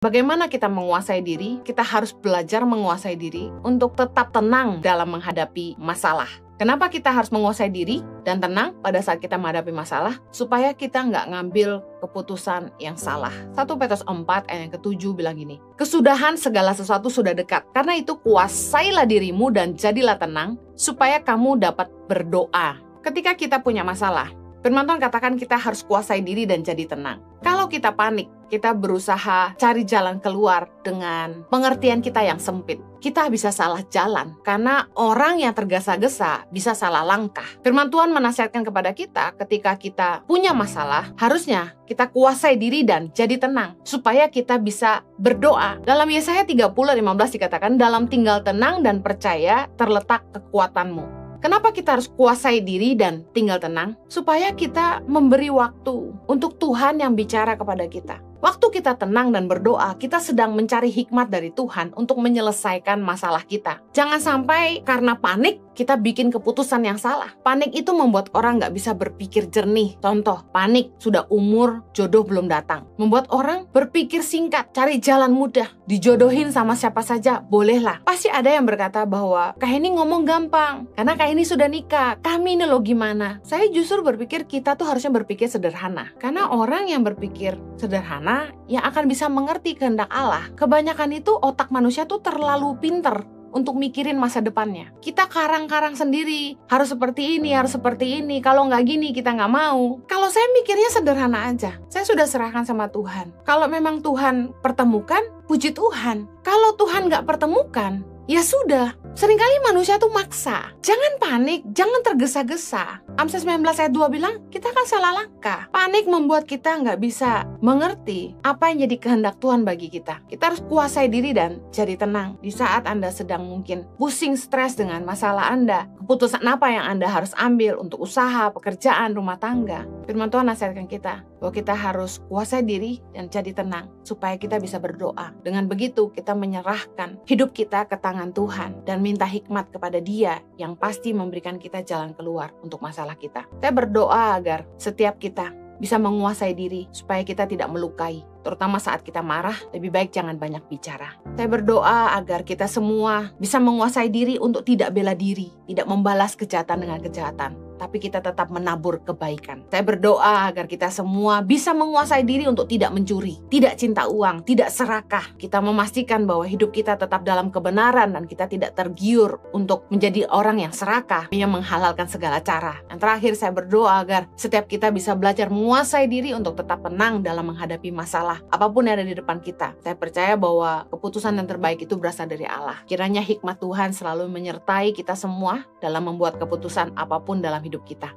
Bagaimana kita menguasai diri? Kita harus belajar menguasai diri untuk tetap tenang dalam menghadapi masalah. Kenapa kita harus menguasai diri dan tenang pada saat kita menghadapi masalah? Supaya kita nggak ngambil keputusan yang salah. 1 Petrus 4 ayat yang ke-7 bilang gini, kesudahan segala sesuatu sudah dekat. Karena itu kuasailah dirimu dan jadilah tenang, supaya kamu dapat berdoa. Ketika kita punya masalah, Firman Tuhan katakan kita harus kuasai diri dan jadi tenang. Kalau kita panik, kita berusaha cari jalan keluar dengan pengertian kita yang sempit. Kita bisa salah jalan, karena orang yang tergesa-gesa bisa salah langkah. Firman Tuhan menasihatkan kepada kita ketika kita punya masalah, harusnya kita kuasai diri dan jadi tenang, supaya kita bisa berdoa. Dalam Yesaya 30:15 dikatakan, dalam tinggal tenang dan percaya terletak kekuatanmu. Kenapa kita harus kuasai diri dan tinggal tenang? Supaya kita memberi waktu untuk Tuhan yang bicara kepada kita. Waktu kita tenang dan berdoa, kita sedang mencari hikmat dari Tuhan untuk menyelesaikan masalah kita. Jangan sampai karena panik, kita bikin keputusan yang salah. Panik itu membuat orang nggak bisa berpikir jernih. Contoh, panik sudah umur, jodoh belum datang. Membuat orang berpikir singkat, cari jalan mudah. Dijodohin sama siapa saja, bolehlah. Pasti ada yang berkata bahwa, Kak Heni ngomong gampang, karena Kak Heni sudah nikah. Kami ini loh gimana? Saya justru berpikir kita tuh harusnya berpikir sederhana. Karena orang yang berpikir sederhana, yang akan bisa mengerti kehendak Allah, kebanyakan itu otak manusia tuh terlalu pinter untuk mikirin masa depannya. Kita karang-karang sendiri, harus seperti ini, harus seperti ini, kalau nggak gini kita nggak mau. Kalau saya mikirnya sederhana aja, saya sudah serahkan sama Tuhan. Kalau memang Tuhan pertemukan, puji Tuhan. Kalau Tuhan nggak pertemukan, ya sudah. Seringkali manusia tuh maksa. Jangan panik, jangan tergesa-gesa. Amsal 19 ayat 2 bilang, kita kan salah langkah. Panik membuat kita nggak bisa mengerti apa yang jadi kehendak Tuhan bagi kita. Kita harus kuasai diri dan jadi tenang. Di saat Anda sedang mungkin pusing, stres dengan masalah Anda, keputusan apa yang Anda harus ambil untuk usaha, pekerjaan, rumah tangga. Firman Tuhan nasihatkan kita bahwa kita harus kuasai diri dan jadi tenang, supaya kita bisa berdoa. Dengan begitu, kita menyerahkan hidup kita ke tangan Tuhan dan minta hikmat kepada Dia yang pasti memberikan kita jalan keluar untuk masalah kita. Saya berdoa agar setiap kita bisa menguasai diri supaya kita tidak melukai. Terutama saat kita marah, lebih baik jangan banyak bicara. Saya berdoa agar kita semua bisa menguasai diri untuk tidak bela diri, tidak membalas kejahatan dengan kejahatan, tapi kita tetap menabur kebaikan. Saya berdoa agar kita semua bisa menguasai diri untuk tidak mencuri, tidak cinta uang, tidak serakah. Kita memastikan bahwa hidup kita tetap dalam kebenaran dan kita tidak tergiur untuk menjadi orang yang serakah, yang menghalalkan segala cara. Dan terakhir saya berdoa agar setiap kita bisa belajar menguasai diri untuk tetap tenang dalam menghadapi masalah apapun yang ada di depan kita. Saya percaya bahwa keputusan yang terbaik itu berasal dari Allah. Kiranya hikmat Tuhan selalu menyertai kita semua dalam membuat keputusan apapun dalam hidup kita.